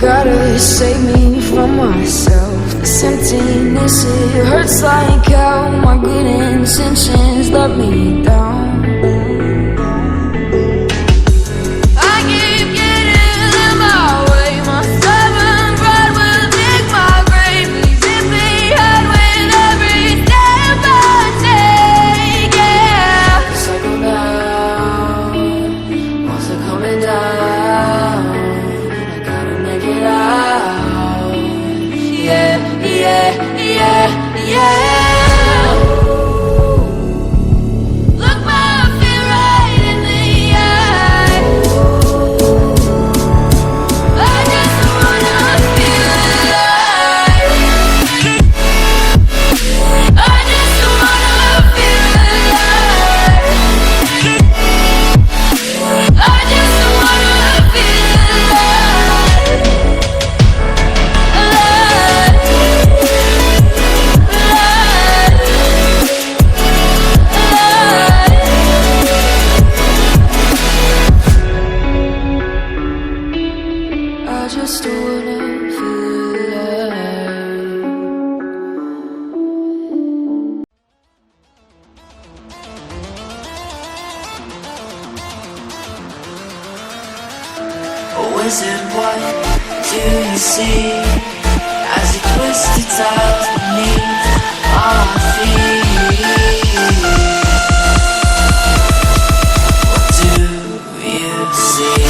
gotta save me from myself. This emptiness, it hurts like hell. My good intentions let me down. I keep getting in my way. My stubborn pride will dig my grave. Leaving behind with every step I take, yeah. It's like I'm down, walls are coming down. I gotta make it out. Yeah, yeah, yeah, yeah. Look my fear right in the eye. I just wanna feel alive. I just wanna feel alive. I just wanna feel alive. I just wanna feel alive. Oh, is it what do you see as you twist the tiles beneath our feet? What do you see?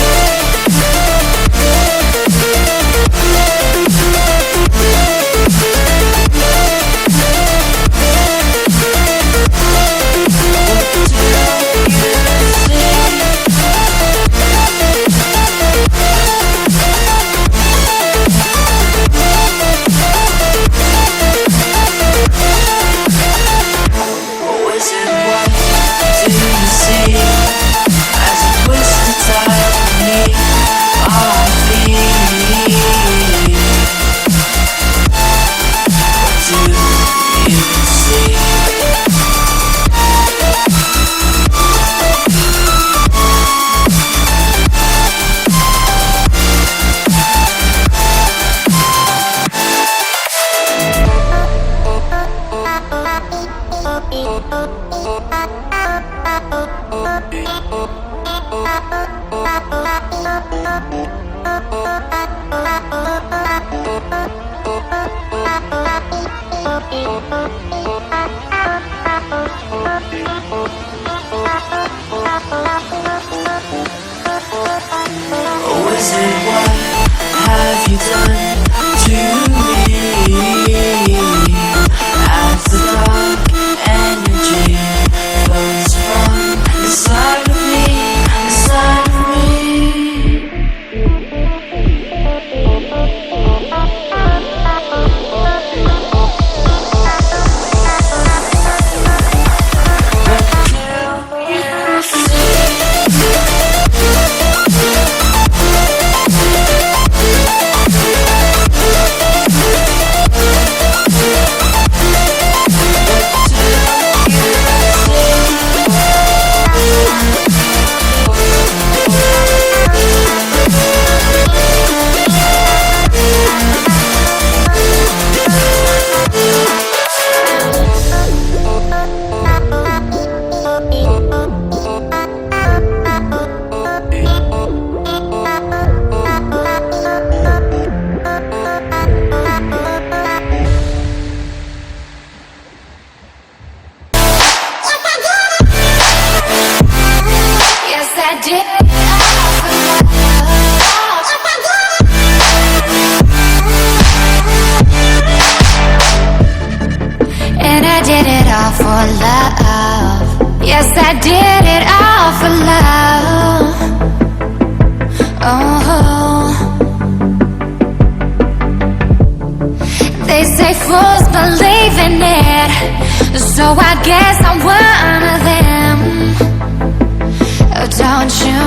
Oh, is it what have you done to me? As the dark energy flows from inside of me, inside of me. For love, yes, I did it all for love. Oh, they say fools believe in it, so I guess I'm one of them. Oh, don't you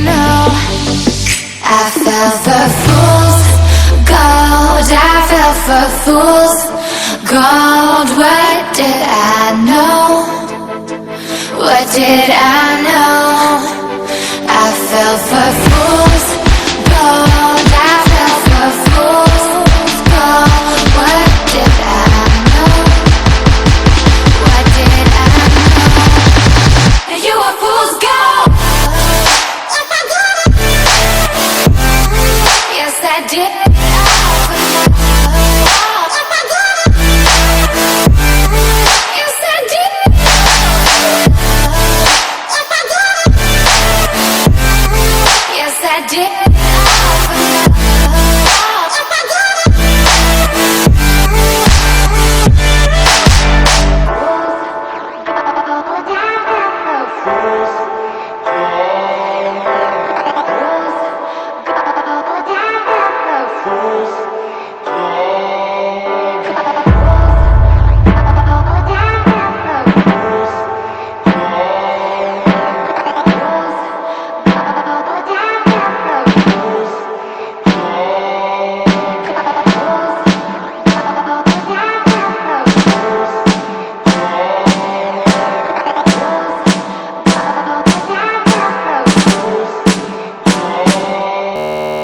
know I fell for fools gold, I fell for fools gold. What did I know? What did I know?